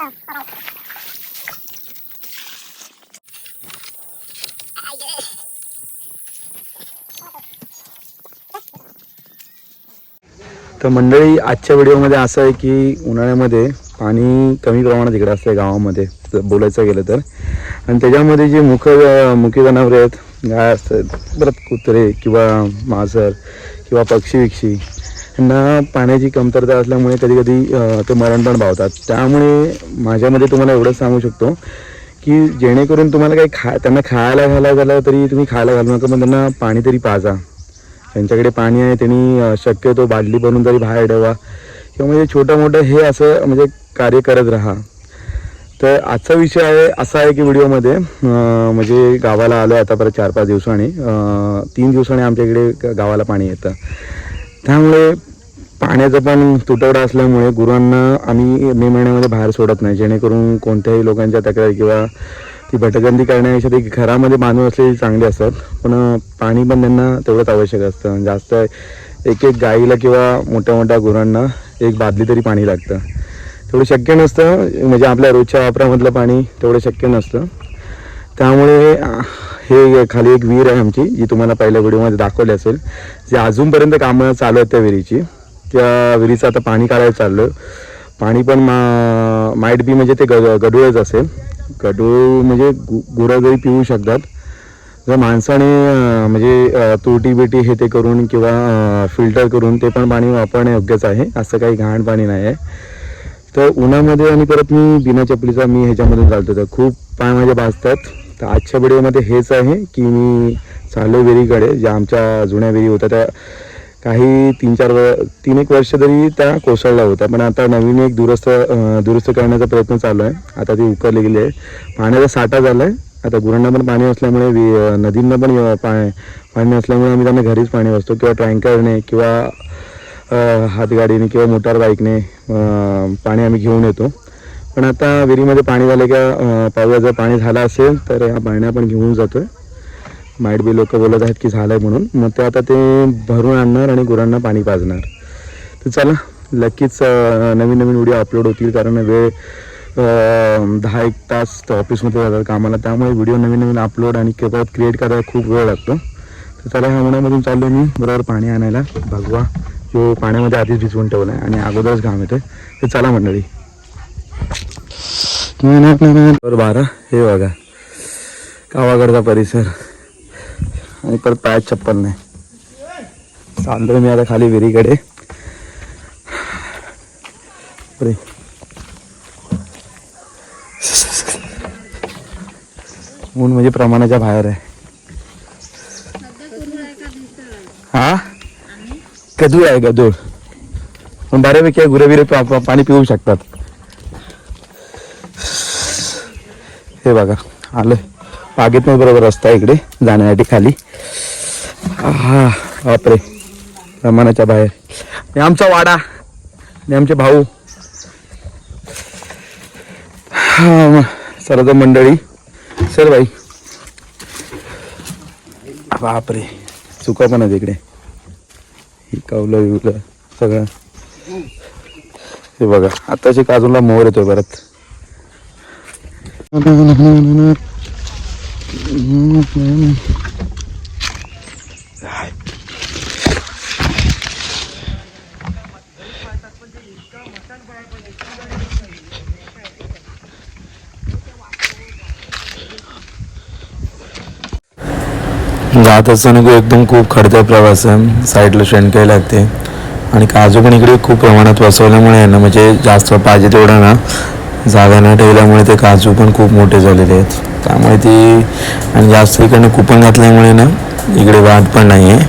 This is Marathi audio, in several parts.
तर मंडळी, आजच्या व्हिडिओमध्ये असं आहे की उन्हाळ्यामध्ये पाणी कमी प्रमाणात इकडे असतं गावामध्ये बोलायचं गेलं तर. आणि त्याच्यामध्ये जे मुख्य जनावरे आहेत, गाय असतात, परत कुत्रे किंवा मांजर किंवा पक्षी विक्षी, यांना पाण्याची कमतरता असल्यामुळे कधी कधी ते मरण पण पावतात. त्यामुळे माझ्यामध्ये तुम्हाला एवढंच सांगू शकतो की जेणेकरून तुम्हाला काही त्यांना खायला घालायला झालं तरी तुम्ही खायला घालू नका, पण त्यांना पाणी तरी पाजा. त्यांच्याकडे पाणी आहे, त्यांनी शक्यतो बादली बनवून तरी बाहेर ठेवा किंवा म्हणजे छोटं मोठं हे असं म्हणजे कार्य करत राहा. तर आजचा विषय आहे असा आहे की व्हिडिओमध्ये म्हणजे गावाला आलो आहे आता परत 4-5 दिवसांनी, 3 दिवसांनी आमच्या इकडे गावाला पाणी येतं. त्यामुळे पाण्याचा पण तुटवडा असल्यामुळे गुरांना आम्ही मे महिन्यामध्ये बाहेर सोडत नाही, जेणेकरून कोणत्याही लोकांच्या तक्रारी किंवा ती भटकंती करण्यापेक्षा ते घरामध्ये बांधून असलेली चांगली असतात. पण पाणी पण त्यांना तेवढंच आवश्यक असतं. जास्त एक गाईला किंवा मोठ्या मोठ्या गुरांना एक बादली तरी पाणी लागतं. तेवढं शक्य नसतं, म्हणजे आपल्या रोजच्या वापरामधलं पाणी तेवढं शक्य नसतं. त्यामुळे हे खाली एक विहीर आहे आमची, जी तुम्हाला पहिल्या व्हिडिओमध्ये दाखवली असेल, जे अजूनपर्यंत कामं चालू आहेत त्या विहिरीची. त्या विहिरीचं आता पाणी काढायला चाललं. पाणी पण माईट बी म्हणजे ते गढूळच असेल. गढूळ म्हणजे गुरं जरी पिऊ शकतात. जर माणसाने म्हणजे तुरटी बिटी हे ते करून किंवा फिल्टर करून ते पण पाणी वापरणे योग्यच आहे, असं काही घाण पाणी नाही आहे. तर उन्हामध्ये आणि परत मी बिना चपलीचा मी ह्याच्यामधून चालतो, तर खूप पाय माझे भाजतात. तर आजच्या व्हिडिओमध्ये हेच आहे की मी चाललो विहिरीकडे, ज्या आमच्या जुन्या विहिरी होत्या त्या काही 3-1 वर्ष तरी त्या कोसळल्या होत्या, पण आता नवीन एक दुरुस्त करण्याचा प्रयत्न चालू आहे. आता ती उकरली गेली आहे, पाण्याचा साठा झाला आहे. आता गुरांना पण पाणी असल्यामुळे नदींना पण पाणी असल्यामुळे आम्ही त्यांना घरीच पाणी वाचतो किंवा टँकरने किंवा हातगाडीने किंवा मोटार बाईकने पाणी आम्ही घेऊन येतो. पण आता विहिरीमध्ये पाणी झालं का पावसाचं पाणी झालं असेल तर ह्या पाणी आपण घेऊन जातो आहे. माईट बी लोक बोलत आहेत की झालं आहे म्हणून, मग ते आता ते भरून आणणार आणि गुरांना पाणी पाजणार. तर चला, नक्कीच नवीन व्हिडिओ अपलोड होतील, कारण वेळ 10-1 तास ऑफिसमध्ये जातात कामाला, त्यामुळे व्हिडिओ नवीन अपलोड आणि क्रिएट करायला खूप वेळ लागतो. तर चला, ह्या उन्हामधून चाललो मी बरोबर पाणी आणायला. भगवा जो पाण्यामध्ये आधीच भिजवून ठेवला आहे आणि अगोदरच घाम येतोय. तर चला मंडळी. बरोबर 12 हे बघा गावाकडचा परिसर, आणि परत पायात चप्पल नाही. चाललोय मी आता खाली विहिरीकडे. ऊन म्हणजे प्रमाणाच्या बाहेर आहे. हा, गदूळ आहे गदूळ, पण बऱ्यापैकी गुरेबिरे पाणी पिऊ शकतात. हे बघा आलं बागेत नाही, बरोबर रस्ता इकडे जाण्यासाठी खाली. हा बापरे, प्रमाणाच्या बाहेर. हे आमचा वाडा आणि आमचे भाऊ. सर्व मंडळी, सर बाई, बापरे चुका पण आहे तिकडे, ही कवलं विवलं सगळं. हे बघा आताची काजूला मोहर येतोय परत. जात असताना एकदम खूप खडतर प्रवास आहे, साईडला शेणकाई लागते आणि काजू पण इकडे खूप प्रमाणात वसवल्यामुळे आहे ना, म्हणजे जास्त पाहिजे तेवढं ना जागा न ठेवल्यामुळे ते काजू पण खूप मोठे झालेले आहेत. त्यामुळे ती आणि जास्त इकडनं कुपन घातल्यामुळे ना इकडे वाट पण नाही आहे.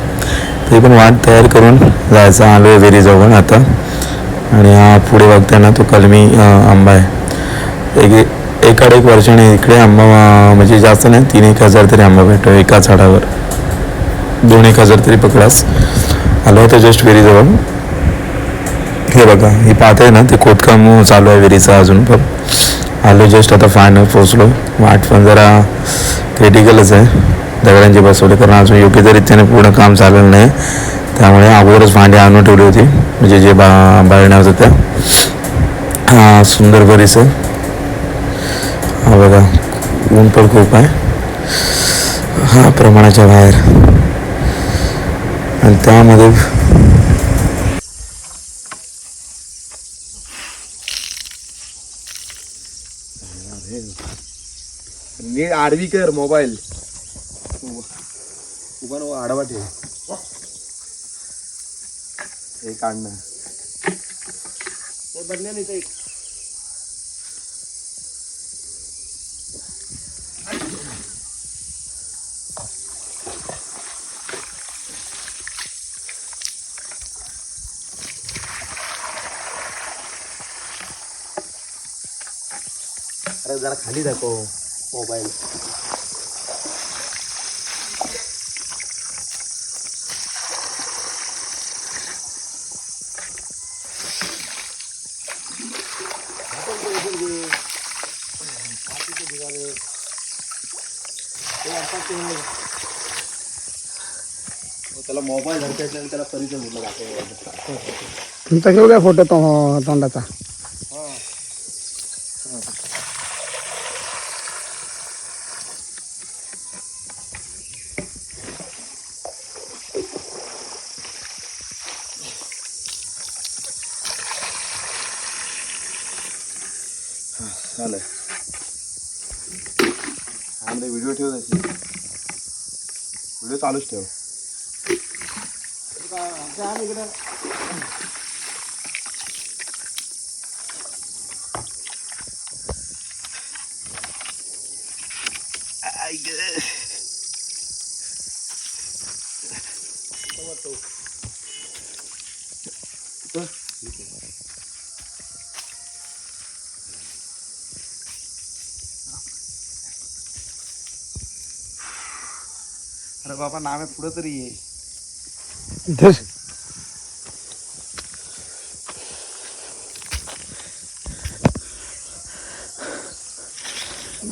ते पण वाट तयार करून जायचं. आलो आहे विहिरीजवळ आता, आणि हा पुढे बघताना तो कलमी आंबा आहे. एकाड 1 वर्षाने इकडे आंबा म्हणजे जास्त नाही 3-1 हजार तरी आंबा भेटतो एका झाडावर. 2-1 हजार तरी पकडास. आलो होतं जस्ट विहिरीजवळ. हे बघा ही पाहत आहे ना, ते खोदकाम चालू आहे विहिरीचं अजून पण. आलो जस्ट आता फायनल पोचलो. वाट पण जरा क्रिटिकलच आहे, दगडांचे बसवले, कारण अजून योग्य रीतीने पूर्ण काम चाललं नाही. त्यामुळे अगोदरच भांडी आणून ठेवली होती, म्हणजे जे बाळण्या होत्या त्या. हा सुंदर परिसर. हा बघा ऊन पण खूप आहे, हा प्रमाणाच्या बाहेर. आणि त्यामध्ये नीट आडवी कर मोबाईल, उभा आडवा ठेव. हे काढणं बदल्या नाही. अरे जरा खाली दाखव मोबाईल. त्याला मोबाईल धरता त्याला परिचय म्हटलं दाखव. तुमचा घेऊ द्या फोटो तोंडाचा. चालेल आमचे व्हिडिओ ठेव, तशी व्हिडिओ चालूच ठेव. अरे बाबा नामे पुढे तरी ये.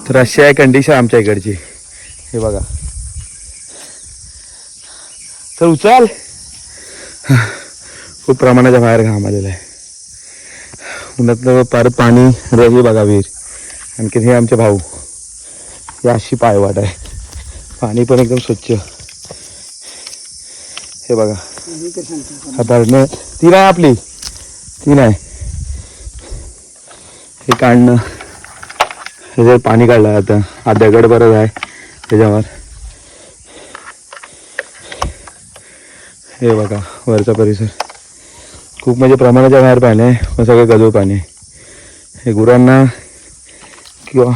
तर अशी आहे कंडिशन आमच्या इकडची. हे बघा, तर उचल. खूप प्रमाणाच्या बाहेर घाम आलेला आहे. उन्हातलं परत पाणी रही बघा विहीर. आणखी हे आमचे भाऊ, ही अशी पायवाट आहे. पाणी पण एकदम स्वच्छ. हे बघा हा धरणं, ती नाही आपली, ती नाही. हे काढणं, हे जर पाणी काढलं आता हा दगड बरंच आहे त्याच्यावर. हे बघा वरचा परिसर खूप म्हणजे प्रमाणाच्या बाहेर पाणी आहे. पण सगळं गढूळ पाणी आहे. हे गुरांना किंवा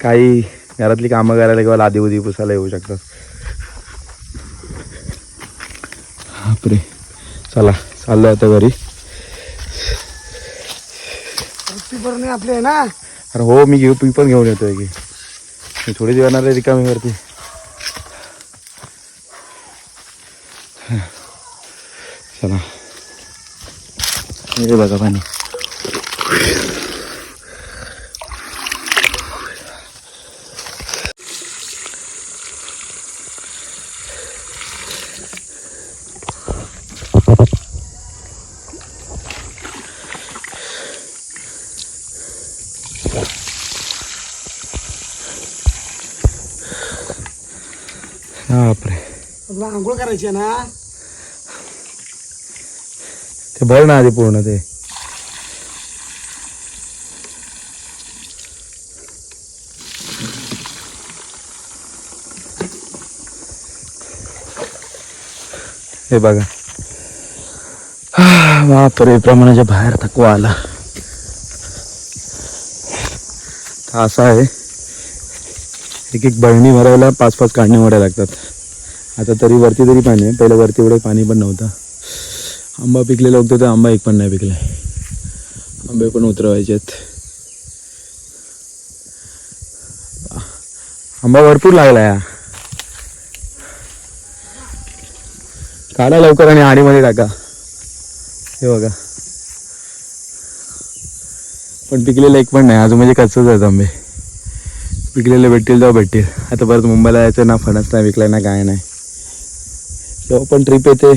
काही घरातली कामं करायला किंवा लादी उदी पुसायला येऊ शकतात. बापरे, चला चाललो आता घरी. आपले आहे ना. अरे हो मी मी पण घेऊन येतोय की, मी थोडी येणार आहे रिकामी वरती. चला हे बघा पाणी. बापरे, आंघोळ करायची आहे ना. ते भर ना आधी पूर्ण. ते हे बघा, बापरे प्रमाणाच्या बाहेर थकवा आला. असं आहे, एक एक बळणी भरायला 5-5 काढणे मोड्या लागतात. आता तरी वरती तरी पाणी आहे, पहिलं वरती एवढं पाणी पण नव्हतं. आंबा पिकलेला होतो तर आंबा एक पण नाही पिकला. आंबे पण उतरवायचे आहेत. आंबा भरपूर लागला या. काढा लवकर आणि आडीमध्ये टाका. हे बघा, पण पिकलेलं एक पण नाही अजून, म्हणजे कच्चच आहेत आंबे. पिकलेले भेटतील तेव्हा भेटतील. आता परत मुंबईला यायचं ना, फणस नाही विकलाय ना काय नाही. जेव्हा पण ट्रिप येते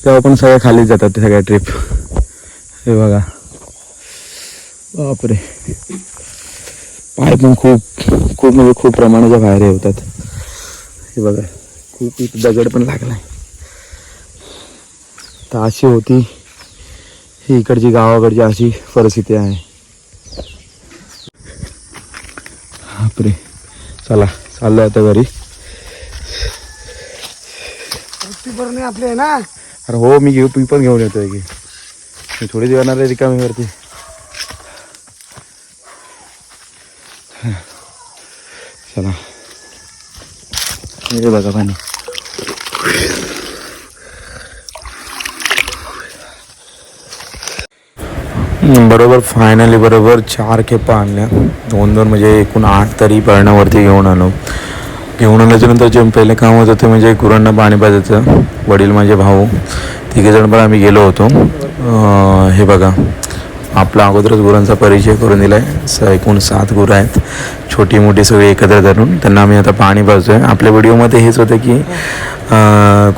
तेव्हा पण सगळ्या खालीच जातात ते सगळ्या ट्रिप. हे बघा बापरे, पाय पण खूप खूप म्हणजे खूप प्रमाणाच्या बाहेर हे होतात. हे बघा, खूप इथं दगड पण लागलाय. तर अशी होती ही इकडची गावाकडची अशी परिस्थिती आहे. बापरे, चला चाललोय आता घरी. पृथ्वीभरणे आपली आहे ना. अरे हो, मी पण घेऊन येतोय की. मी थोडी येणार आहे रिकामीवरती. चला, हे बघा पाणी. बरोबर फायनली बरोबर 4 खेपा आणल्या, 2 म्हणजे एकूण 8 तरी पळण्यावरती घेऊन आल्याच्या नंतर जे पहिले काम होतं ते म्हणजे गुरांना पाणी पाजायचं. वडील माझे भाऊ तिघेजण पण आम्ही गेलो होतो. हे बघा, आपला अगोदरच गुरांचा परिचय करून दिला आहे. एकूण 7 गुरं आहेत, छोटी मोठी सगळी एकत्र धरून त्यांना आम्ही आता पाणी पाजतो आहे. आपल्या व्हिडिओमध्ये हेच होतं की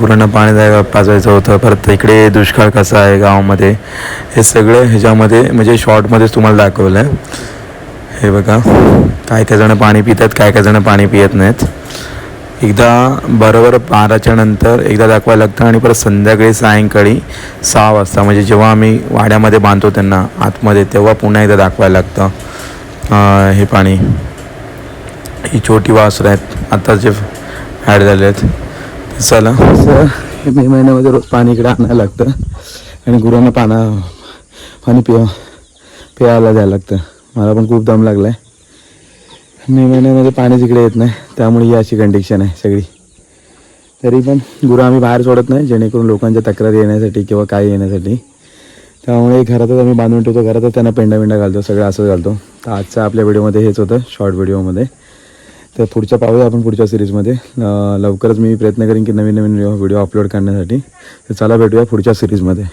गुरांना पाणी पाजवायचं होतं. परत इकडे दुष्काळ कसा आहे गावामध्ये हे सगळं ह्याच्यामध्ये म्हणजे शॉर्टमध्येच तुम्हाला दाखवलं आहे. हे बघा, काय काय जणं पाणी पितात, काय काय जणं पाणी पित नाहीत. एकदा बरोबर 12च्या नंतर एकदा दाखवायला लागतं आणि परत संध्याकाळी सायंकाळी 6 वाजता म्हणजे जेव्हा आम्ही वाड्यामध्ये बांधतो त्यांना आतमध्ये तेव्हा पुन्हा एकदा दाखवायला लागतं हे पाणी. ही छोटी वासरं आहेत आता जे ॲड झाले आहेत. चला, मे महिन्यामध्ये रोज पाणी इकडे आणायला लागतं आणि गुरांना पाणी प्यायला द्यायला लागतं. मला पण खूप दम लागला आहे. मे महिन्यामध्ये पाणी तिकडे येत नाही, त्यामुळे ही अशी कंडिशन आहे सगळी. तरी पण गुरं आम्ही बाहेर सोडत नाही, जेणेकरून लोकांच्या तक्रारी येण्यासाठी किंवा काही येण्यासाठी. त्यामुळे घरातच आम्ही बांधून ठेवतो, घरातच त्यांना पेंडा घालतो, सगळं असं घालतो. तर आजचं आपल्या व्हिडिओमध्ये हेच होतं, शॉर्ट व्हिडिओमध्ये. तर पुढच्या पाहूया आपण पुढच्या सिरीजमध्ये. लवकरच मी प्रयत्न करेन की नवीन व्हिडिओ अपलोड करण्यासाठी. तर चला भेटूया पुढच्या सिरीजमध्ये.